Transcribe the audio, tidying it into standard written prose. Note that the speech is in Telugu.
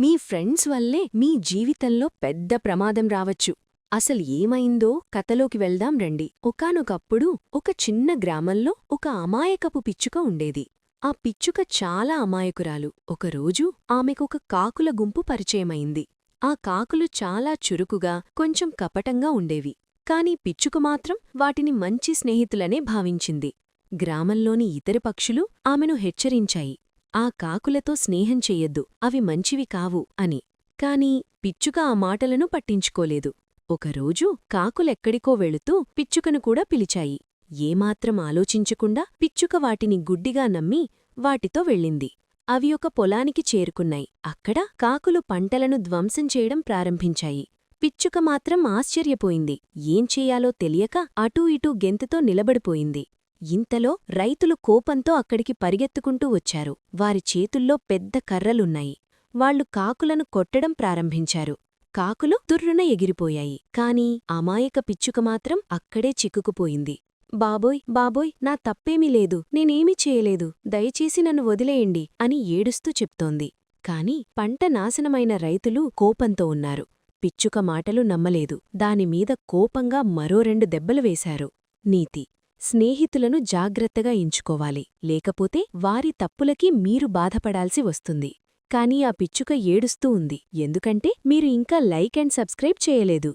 మీ ఫ్రెండ్స్ వల్లే మీ జీవితంలో పెద్ద ప్రమాదం రావచ్చు. అసలు ఏమైందో కథలోకి వెళ్దాం రండి. ఒకానొకప్పుడు ఒక చిన్న గ్రామంలో ఒక అమాయకపు పిచ్చుక ఉండేది. ఆ పిచ్చుక చాలా అమాయకురాలు. ఒకరోజు ఆమెకొక కాకుల గుంపు పరిచయమైంది. ఆ కాకులు చాలా చురుకుగా, కొంచెం కపటంగా ఉండేవి. కాని పిచ్చుక మాత్రం వాటిని మంచి స్నేహితులనే భావించింది. గ్రామంలోని ఇతర పక్షులు ఆమెను హెచ్చరించాయి, ఆ కాకులతో స్నేహం చెయ్యొద్దు, అవి మంచివి కావు అని. కాని పిచ్చుక ఆ మాటలను పట్టించుకోలేదు. ఒకరోజు కాకులెక్కడికో వెళుతూ పిచ్చుకను కూడా పిలిచాయి. ఏమాత్రం ఆలోచించకుండా పిచ్చుక వాటిని గుడ్డిగా నమ్మి వాటితో వెళ్ళింది. అవి ఒక పొలానికి చేరుకున్నాయి. అక్కడ కాకులు పంటలను ధ్వంసం చేయడం ప్రారంభించాయి. పిచ్చుక మాత్రం ఆశ్చర్యపోయింది. ఏం చెయ్యాలో తెలియక అటూ ఇటూ గెంతుతో నిలబడిపోయింది. ఇంతలో రైతులు కోపంతో అక్కడికి పరిగెత్తుకుంటూ వచ్చారు. వారి చేతుల్లో పెద్ద కర్రలున్నాయి. వాళ్లు కాకులను కొట్టడం ప్రారంభించారు. కాకులు తుర్రున ఎగిరిపోయాయి. కాని అమాయక పిచ్చుక మాత్రం అక్కడే చిక్కుకుపోయింది. బాబోయ్ బాబోయ్, నా తప్పేమీ లేదు, నేనేమీ చేయలేదు, దయచేసి నన్ను వదిలేయండి అని ఏడుస్తూ చెప్తోంది. కాని పంట నాశనమైన రైతులు కోపంతో ఉన్నారు. పిచ్చుక మాటలు నమ్మలేదు. దానిమీద కోపంగా మరో 2 దెబ్బలు వేశారు. నీతి: స్నేహితులను జాగ్రత్తగా ఎంచుకోవాలి, లేకపోతే వారి తప్పులకి మీరు బాధపడాల్సి వస్తుంది. కానీ ఆ పిచ్చుక ఏడుస్తూ ఉంది, ఎందుకంటే మీరు ఇంకా లైక్ అండ్ సబ్స్క్రైబ్ చేయలేదు.